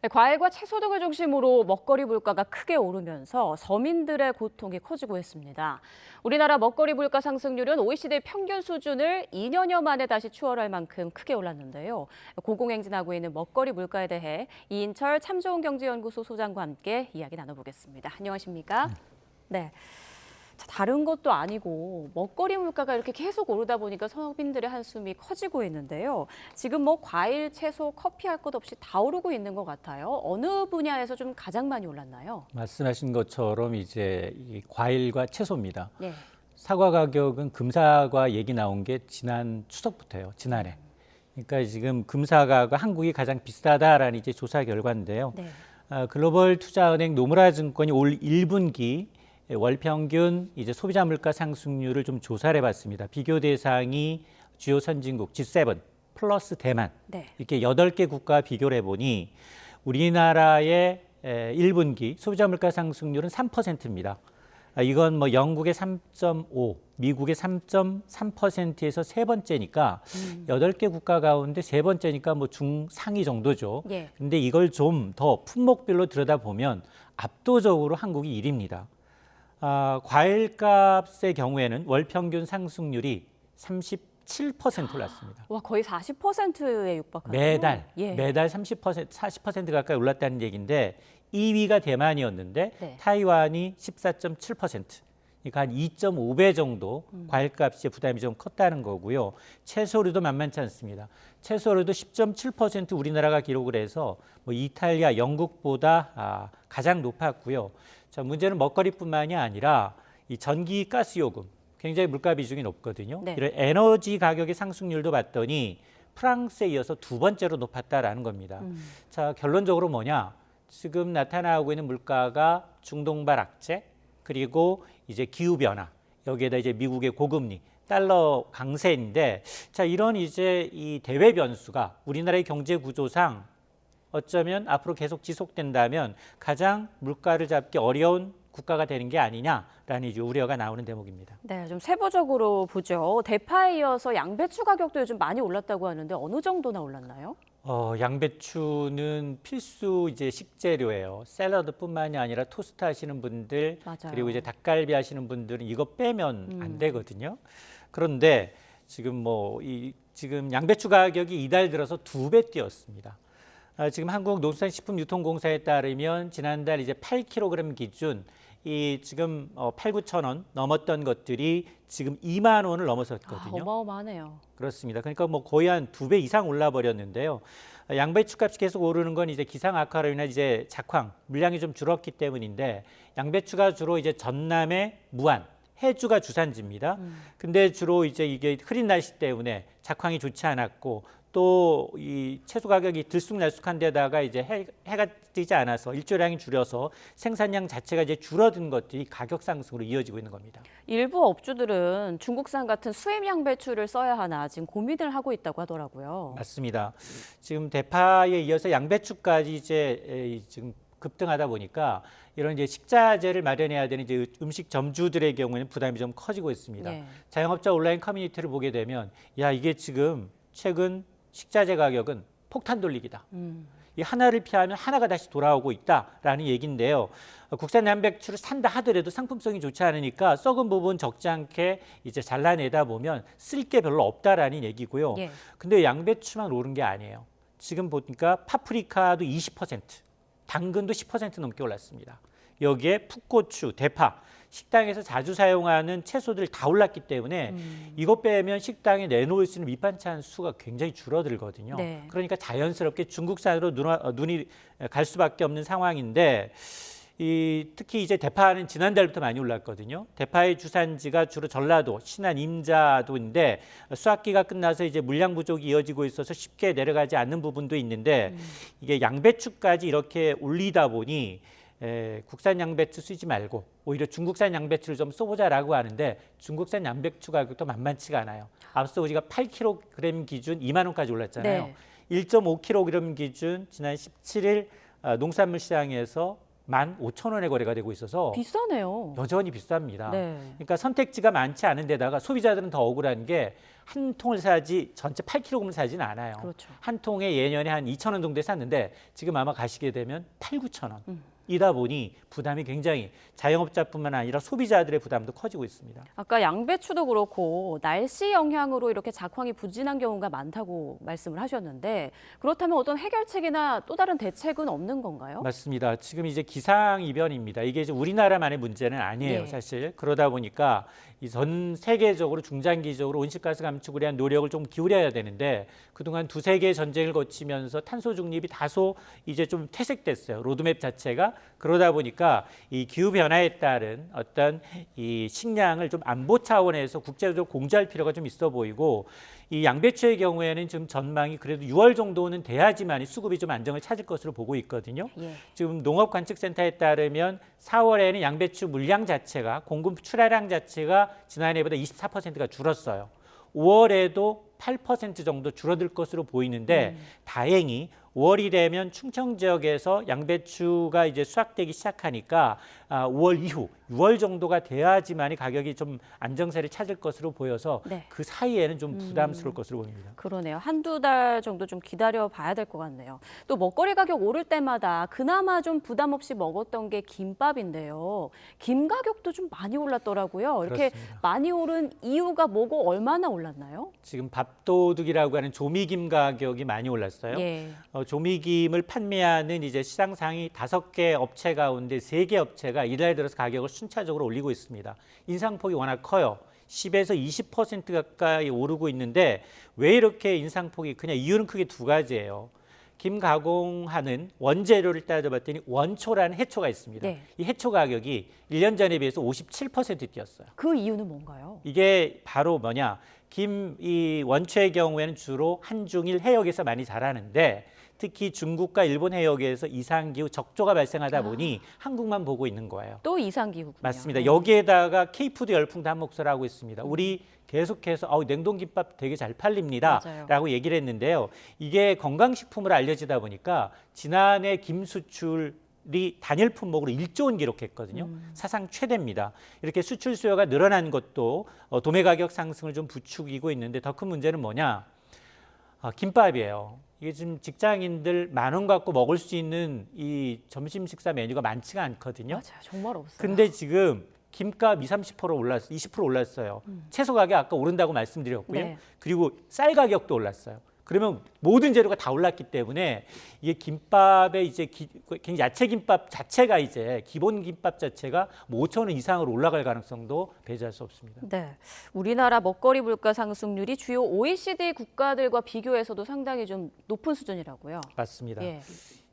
과일과 채소 등을 중심으로 먹거리 물가가 크게 오르면서 서민들의 고통이 커지고 있습니다. 우리나라 먹거리 물가 상승률은 OECD 평균 수준을 2년여 만에 다시 추월할 만큼 크게 올랐는데요. 고공행진하고 있는 먹거리 물가에 대해 이인철 참좋은경제연구소 소장과 함께 이야기 나눠보겠습니다. 안녕하십니까? 네. 자, 다른 것도 아니고 먹거리 물가가 이렇게 계속 오르다 보니까 서민들의 한숨이 커지고 있는데요. 지금 뭐 과일, 채소, 커피 할 것 없이 다 오르고 있는 것 같아요. 어느 분야에서 좀 가장 많이 올랐나요? 말씀하신 것처럼 이제 이 과일과 채소입니다. 네. 사과 가격은 금사과 얘기 나온 게 지난 추석부터예요. 지난해. 그러니까 지금 금사과가 한국이 가장 비싸다라는 이제 조사 결과인데요. 네. 글로벌 투자은행 노무라증권이 올 1분기 월 평균 이제 소비자 물가 상승률을 좀 조사를 해봤습니다. 비교 대상이 주요 선진국 G7 플러스 대만 네. 이렇게 8개 국가 비교를 해보니 우리나라의 1분기 소비자 물가 상승률은 3%입니다. 이건 뭐 영국의 3.5, 미국의 3.3%에서 세 번째니까 8개 국가 가운데 세 번째니까 뭐 중상위 정도죠. 예. 근데 이걸 좀 더 품목별로 들여다보면 압도적으로 한국이 1위입니다. 과일값의 경우에는 월 평균 상승률이 37% 올랐습니다. 와, 거의 40%에 육박하네요. 매달 예. 매달 30%, 40% 가까이 올랐다는 얘기인데 2위가 대만이었는데 네. 타이완이 14.7%. 그러니까 한 2.5배 정도 과일값의 부담이 좀 컸다는 거고요. 채소류도 만만치 않습니다. 채소류도 10.7% 우리나라가 기록을 해서 뭐 이탈리아, 영국보다 가장 높았고요. 자, 문제는 먹거리뿐만이 아니라 이 전기, 가스 요금 굉장히 물가 비중이 높거든요. 네. 이런 에너지 가격의 상승률도 봤더니 프랑스에 이어서 두 번째로 높았다라는 겁니다. 자, 결론적으로 뭐냐? 지금 나타나고 있는 물가가 중동발 악재 그리고 이제 기후 변화 여기에다 이제 미국의 고금리 달러 강세인데 자, 이런 이제 이 대외 변수가 우리나라의 경제 구조상 어쩌면 앞으로 계속 지속된다면 가장 물가를 잡기 어려운 국가가 되는 게 아니냐라는 이제 우려가 나오는 대목입니다. 네, 좀 세부적으로 보죠. 대파에 이어서 양배추 가격도 요즘 많이 올랐다고 하는데 어느 정도나 올랐나요? 양배추는 필수 이제 식재료예요. 샐러드뿐만이 아니라 토스트 하시는 분들 맞아요. 그리고 이제 닭갈비 하시는 분들은 이거 빼면 안 되거든요. 그런데 지금 지금 양배추 가격이 이달 들어서 2배 뛰었습니다. 지금 한국농수산식품유통공사에 따르면 지난달 이제 8kg 기준 이 지금 8, 9천 원 넘었던 것들이 지금 2만 원을 넘어섰거든요. 어마어마하네요. 그렇습니다. 그러니까 뭐 거의 한 2배 이상 올라 버렸는데요. 양배추 값이 계속 오르는 건 이제 기상 악화로 인해 이제 작황 물량이 좀 줄었기 때문인데 양배추가 주로 이제 전남의 무안 해주가 주산지입니다. 근데 주로 이제 이게 흐린 날씨 때문에 작황이 좋지 않았고 또 이 채소 가격이 들쑥날쑥한 데다가 이제 해가 뜨지 않아서 일조량이 줄여서 생산량 자체가 이제 줄어든 것들이 가격 상승으로 이어지고 있는 겁니다. 일부 업주들은 중국산 같은 수입 양배추를 써야 하나 지금 고민을 하고 있다고 하더라고요. 맞습니다. 지금 대파에 이어서 양배추까지 이제 지금 급등하다 보니까 이런 이제 식자재를 마련해야 되는 이제 음식 점주들의 경우에는 부담이 좀 커지고 있습니다. 네. 자영업자 온라인 커뮤니티를 보게 되면 야, 이게 지금 최근 식자재 가격은 폭탄 돌리기다. 이 하나를 피하면 하나가 다시 돌아오고 있다라는 얘기인데요. 국산 양배추를 산다 하더라도 상품성이 좋지 않으니까 썩은 부분 적지 않게 이제 잘라내다 보면 쓸 게 별로 없다라는 얘기고요. 예. 근데 양배추만 오른 게 아니에요. 지금 보니까 파프리카도 20%, 당근도 10% 넘게 올랐습니다. 여기에 풋고추, 대파, 식당에서 자주 사용하는 채소들 다 올랐기 때문에 이것 빼면 식당에 내놓을 수 있는 밑반찬 수가 굉장히 줄어들거든요. 네. 그러니까 자연스럽게 중국산으로 눈이 갈 수밖에 없는 상황인데 특히 이제 대파는 지난달부터 많이 올랐거든요. 대파의 주산지가 주로 전라도, 신안, 임자도인데 수확기가 끝나서 이제 물량 부족이 이어지고 있어서 쉽게 내려가지 않는 부분도 있는데 이게 양배추까지 이렇게 올리다 보니 국산 양배추 쓰지 말고 오히려 중국산 양배추를 좀 써보자라고 하는데 중국산 양배추 가격도 만만치가 않아요. 앞서 우리가 8kg 기준 2만 원까지 올랐잖아요. 네. 1.5kg 기준 지난 17일 농산물 시장에서 15,000원에 거래가 되고 있어서 비싸네요. 여전히 비쌉니다. 네. 그러니까 선택지가 많지 않은 데다가 소비자들은 더 억울한 게 한 통을 사지 전체 8kg을 사지는 않아요. 그렇죠. 한 통에 예년에 한 2,000원 정도에 샀는데 지금 아마 가시게 되면 8, 9,000원. 이다 보니 부담이 굉장히 자영업자뿐만 아니라 소비자들의 부담도 커지고 있습니다. 아까 양배추도 그렇고 날씨 영향으로 이렇게 작황이 부진한 경우가 많다고 말씀을 하셨는데 그렇다면 어떤 해결책이나 또 다른 대책은 없는 건가요? 맞습니다. 지금 이제 기상이변입니다. 이게 이제 우리나라만의 문제는 아니에요, 네. 사실. 그러다 보니까 이 전 세계적으로 중장기적으로 온실가스 감축을 위한 노력을 좀 기울여야 되는데 그동안 두세 개의 전쟁을 거치면서 탄소 중립이 다소 이제 좀 퇴색됐어요. 로드맵 자체가. 그러다 보니까 이 기후 변화에 따른 어떤 이 식량을 좀 안보 차원에서 국제적으로 공조할 필요가 좀 있어 보이고 이 양배추의 경우에는 지금 전망이 그래도 6월 정도는 돼야지만 이 수급이 좀 안정을 찾을 것으로 보고 있거든요. 예. 지금 농업관측센터에 따르면 4월에는 양배추 물량 자체가 공급 출하량 자체가 지난해보다 24%가 줄었어요. 5월에도 8% 정도 줄어들 것으로 보이는데 다행히 5월이 되면 충청 지역에서 양배추가 이제 수확되기 시작하니까 5월 이후 6월 정도가 돼야지만이 가격이 좀 안정세를 찾을 것으로 보여서 네. 그 사이에는 좀 부담스러울 것으로 보입니다. 그러네요. 한두 달 정도 좀 기다려 봐야 될 것 같네요. 또 먹거리 가격 오를 때마다 그나마 좀 부담 없이 먹었던 게 김밥인데요. 김 가격도 좀 많이 올랐더라고요. 이렇게 그렇습니다. 많이 오른 이유가 뭐고 얼마나 올랐나요? 지금 밥도둑이라고 하는 조미김 가격이 많이 올랐어요. 예. 조미김을 판매하는 이제 시장상이 5개 업체 가운데 3개 업체가 이달 들어서 가격을 순차적으로 올리고 있습니다. 인상폭이 워낙 커요. 10에서 20% 가까이 오르고 있는데 왜 이렇게 인상폭이 그냥 이유는 크게 두 가지예요. 김 가공하는 원재료를 따져봤더니 원초라는 해초가 있습니다. 네. 이 해초 가격이 1년 전에 비해서 57% 뛰었어요. 그 이유는 뭔가요? 이게 바로 뭐냐? 김 이 원초의 경우에는 주로 한중일 해역에서 많이 자라는데 특히 중국과 일본 해역에서 이상기후 적조가 발생하다 보니 한국만 보고 있는 거예요. 또 이상기후군요. 맞습니다. 여기에다가 K푸드 열풍도 한몫을 하고 있습니다. 우리 계속해서 냉동김밥 되게 잘 팔립니다 맞아요. 라고 얘기를 했는데요. 이게 건강식품으로 알려지다 보니까 지난해 김 수출이 단일 품목으로 1조 원 기록했거든요. 사상 최대입니다. 이렇게 수출 수요가 늘어난 것도 도매 가격 상승을 좀 부추기고 있는데 더 큰 문제는 뭐냐? 김밥이에요. 이게 지금 직장인들 10,000원 갖고 먹을 수 있는 이 점심 식사 메뉴가 많지가 않거든요. 맞아요. 정말 없어요. 근데 지금 김값 20-30% 올랐어요. 20% 올랐어요. 채소 가격 아까 오른다고 말씀드렸고요. 네. 그리고 쌀 가격도 올랐어요. 그러면 모든 재료가 다 올랐기 때문에 이게 김밥의 이제 야채 김밥 자체가 이제 기본 김밥 자체가 5,000원 이상으로 올라갈 가능성도 배제할 수 없습니다. 네, 우리나라 먹거리 물가 상승률이 주요 OECD 국가들과 비교해서도 상당히 좀 높은 수준이라고요. 맞습니다. 예.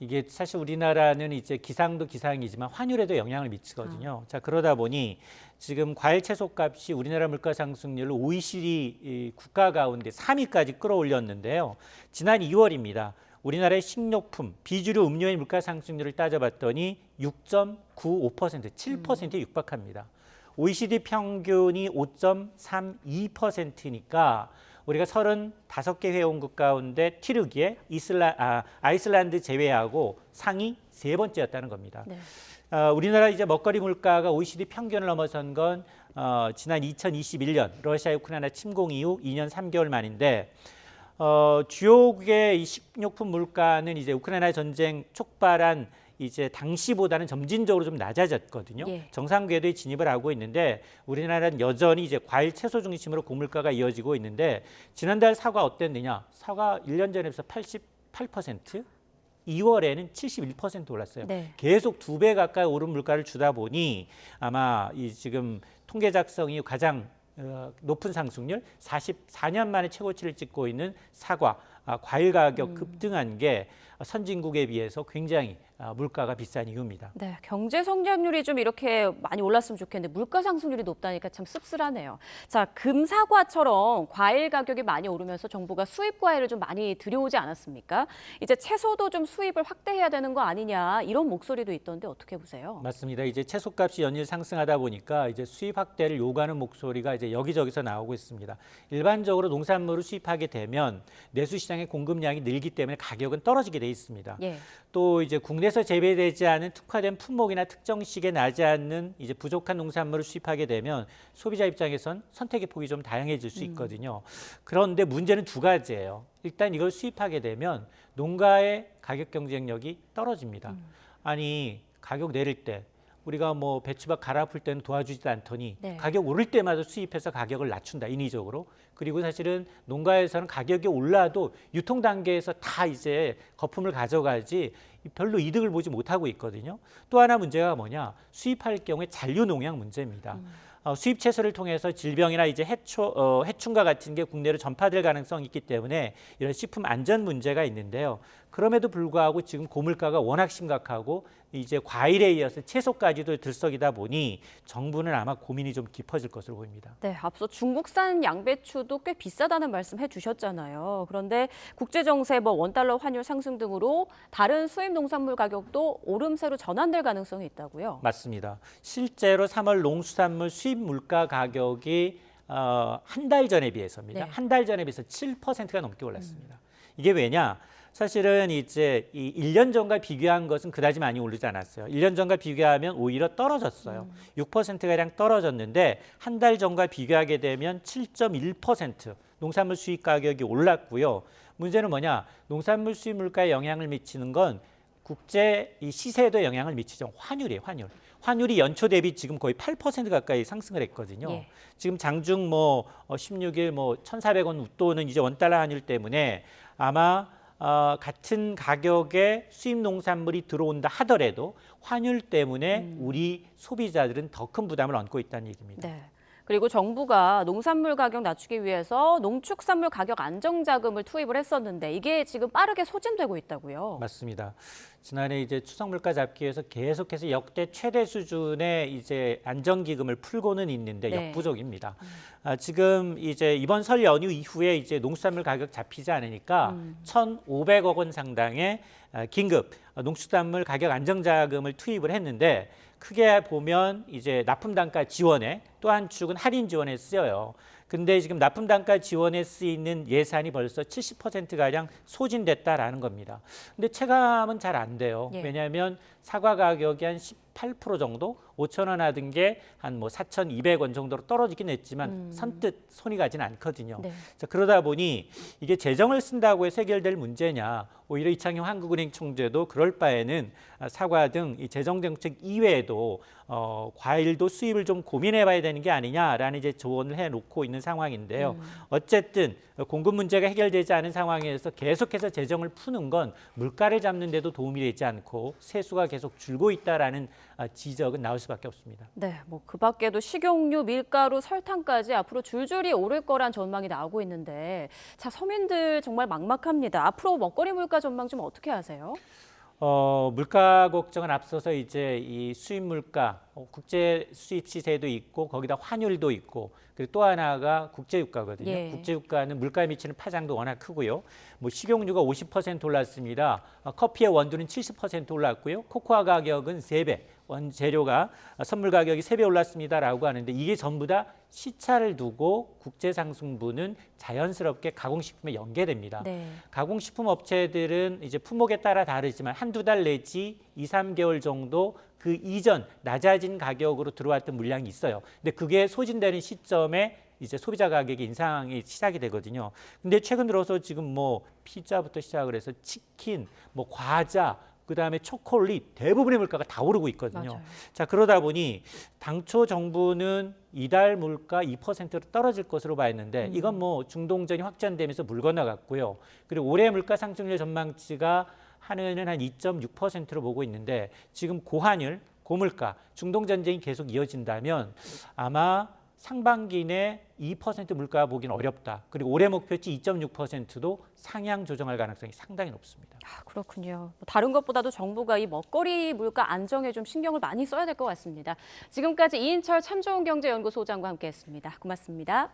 이게 사실 우리나라는 이제 기상도 기상이지만 환율에도 영향을 미치거든요. 자, 그러다 보니 지금 과일 채소값이 우리나라 물가 상승률을 OECD 국가 가운데 3위까지 끌어올렸는데요. 지난 2월입니다. 우리나라의 식료품, 비주류 음료의 물가 상승률을 따져봤더니 6.95%, 7%에 육박합니다. OECD 평균이 5.32%니까 우리가 35개 회원국 가운데 튀르기에 아이슬란드 제외하고 상위 3번째였다는 겁니다. 네. 우리나라 이제 먹거리 물가가 OECD 평균을 넘어선 건 지난 2021년 러시아 우크라이나 침공 이후 2년 3개월 만인데 주요국의 이 식료품 물가는 이제 우크라이나 전쟁 촉발한 이제 당시보다는 점진적으로 좀 낮아졌거든요. 예. 정상 궤도에 진입을 하고 있는데 우리나라는 여전히 이제 과일 채소 중심으로 고물가가 이어지고 있는데 지난달 사과 어땠느냐? 사과 1년 전에 비해서 88%, 2월에는 71% 올랐어요. 네. 계속 2배 가까이 오른 물가를 주다 보니 아마 이 지금 통계 작성 이후 가장 높은 상승률 44년 만에 최고치를 찍고 있는 사과, 과일 가격 급등한 게 선진국에 비해서 굉장히 물가가 비싼 이유입니다. 네, 경제 성장률이 좀 이렇게 많이 올랐으면 좋겠는데 물가 상승률이 높다니까 참 씁쓸하네요. 자, 금사과처럼 과일 가격이 많이 오르면서 정부가 수입 과일을 좀 많이 들여오지 않았습니까? 이제 채소도 좀 수입을 확대해야 되는 거 아니냐 이런 목소리도 있던데 어떻게 보세요? 맞습니다. 이제 채소값이 연일 상승하다 보니까 이제 수입 확대를 요구하는 목소리가 이제 여기저기서 나오고 있습니다. 일반적으로 농산물을 수입하게 되면 내수 시장에 시장의 공급량이 늘기 때문에 가격은 떨어지게 돼 있습니다. 예. 또 이제 국내에서 재배되지 않은 특화된 품목이나 특정 시기에 나지 않는 이제 부족한 농산물을 수입하게 되면 소비자 입장에선 선택의 폭이 좀 다양해질 수 있거든요. 그런데 문제는 두 가지예요. 일단 이걸 수입하게 되면 농가의 가격 경쟁력이 떨어집니다. 아니 가격 내릴 때 우리가 뭐 배추밭 갈아엎을 때는 도와주지도 않더니 네. 가격 오를 때마다 수입해서 가격을 낮춘다 인위적으로. 그리고 사실은 농가에서는 가격이 올라도 유통 단계에서 다 이제 거품을 가져가지 별로 이득을 보지 못하고 있거든요. 또 하나 문제가 뭐냐, 수입할 경우에 잔류 농약 문제입니다. 수입 채소를 통해서 질병이나 이제 해충과 같은 게 국내로 전파될 가능성이 있기 때문에 이런 식품 안전 문제가 있는데요. 그럼에도 불구하고 지금 고물가가 워낙 심각하고 이제 과일에 이어서 채소까지도 들썩이다 보니 정부는 아마 고민이 좀 깊어질 것으로 보입니다. 네, 앞서 중국산 양배추도 꽤 비싸다는 말씀 해주셨잖아요. 그런데 국제 정세, 원달러 환율 상승 등으로 다른 수입 농산물 가격도 오름세로 전환될 가능성이 있다고요? 맞습니다. 실제로 3월 농수산물 수입 물가 가격이 한 달 전에 비해서입니다. 네. 한 달 전에 비해서 7%가 넘게 올랐습니다. 이게 왜냐? 사실은 이제 이 1년 전과 비교한 것은 그다지 많이 오르지 않았어요. 1년 전과 비교하면 오히려 떨어졌어요. 6%가량 떨어졌는데 한 달 전과 비교하게 되면 7.1% 농산물 수입 가격이 올랐고요. 문제는 뭐냐? 농산물 수입 물가에 영향을 미치는 건 국제 이 시세에도 영향을 미치죠. 환율이에요, 환율. 환율이 연초 대비 지금 거의 8% 가까이 상승을 했거든요. 예. 지금 장중 16일 1,400원 웃도는 이제 원달러 환율 때문에 아마 같은 가격의 수입 농산물이 들어온다 하더라도 환율 때문에 우리 소비자들은 더 큰 부담을 안고 있다는 얘기입니다. 네. 그리고 정부가 농산물 가격 낮추기 위해서 농축산물 가격 안정 자금을 투입을 했었는데 이게 지금 빠르게 소진되고 있다고요. 맞습니다. 지난해 이제 추석 물가 잡기 위해서 계속해서 역대 최대 수준의 이제 안정기금을 풀고는 있는데 네. 역부족입니다. 지금 이제 이번 설 연휴 이후에 이제 농수산물 가격 잡히지 않으니까 1,500억 원 상당의 긴급 농수산물 가격 안정자금을 투입을 했는데 크게 보면 이제 납품 단가 지원에 또 한 축은 할인 지원에 쓰여요. 근데 지금 납품 단가 지원에 쓰이는 예산이 벌써 70%가량 소진됐다라는 겁니다. 근데 체감은 잘 안 돼요. 예. 왜냐하면 사과 가격이 한 18% 정도, 5,000원 하던 게 한 4,200원 정도로 떨어지긴 했지만 선뜻 손이 가진 않거든요. 네. 자, 그러다 보니 이게 재정을 쓴다고 해서 해결될 문제냐, 오히려 이창용 한국은행 총재도 그럴 바에는 사과 등 이 재정 정책 이외에도 과일도 수입을 좀 고민해봐야 되는 게 아니냐라는 이제 조언을 해놓고 있는 상황인데요. 어쨌든 공급 문제가 해결되지 않은 상황에서 계속해서 재정을 푸는 건 물가를 잡는 데도 도움이 되지 않고 세수가 계속 줄고 있다라는 지적은 나올 수밖에 없습니다. 네, 그 밖에도 식용유, 밀가루, 설탕까지 앞으로 줄줄이 오를 거란 전망이 나오고 있는데, 자, 서민들 정말 막막합니다. 앞으로 먹거리 물가 전망 좀 어떻게 하세요? 물가 걱정은 앞서서 이제 이 수입 물가, 국제 수입 시세도 있고 거기다 환율도 있고 그리고 또 하나가 국제 유가거든요. 예. 국제 유가는 물가에 미치는 파장도 워낙 크고요. 식용유가 50% 올랐습니다. 커피의 원두는 70% 올랐고요. 코코아 가격은 3배, 원재료가 선물 가격이 3배 올랐습니다라고 하는데 이게 전부 다 시차를 두고 국제 상승분은 자연스럽게 가공식품에 연계됩니다. 네. 가공식품 업체들은 이제 품목에 따라 다르지만 한두 달 내지 2, 3개월 정도 그 이전 낮아진 가격으로 들어왔던 물량이 있어요. 근데 그게 소진되는 시점에 이제 소비자 가격의 인상이 시작이 되거든요. 근데 최근 들어서 지금 피자부터 시작을 해서 치킨, 과자, 그다음에 초콜릿 대부분의 물가가 다 오르고 있거든요. 맞아요. 자, 그러다 보니 당초 정부는 이달 물가 2%로 떨어질 것으로 봤는데 이건 중동전이 확전되면서 물 건너갔고요. 그리고 올해 물가 상승률 전망치가 한해는 한 2.6%로 보고 있는데 지금 고환율, 고물가, 중동 전쟁이 계속 이어진다면 아마 상반기 내 2% 물가 보기는 어렵다. 그리고 올해 목표치 2.6%도 상향 조정할 가능성이 상당히 높습니다. 그렇군요. 다른 것보다도 정부가 이 먹거리 물가 안정에 좀 신경을 많이 써야 될 것 같습니다. 지금까지 이인철 참 좋은 경제연구소장과 함께했습니다. 고맙습니다.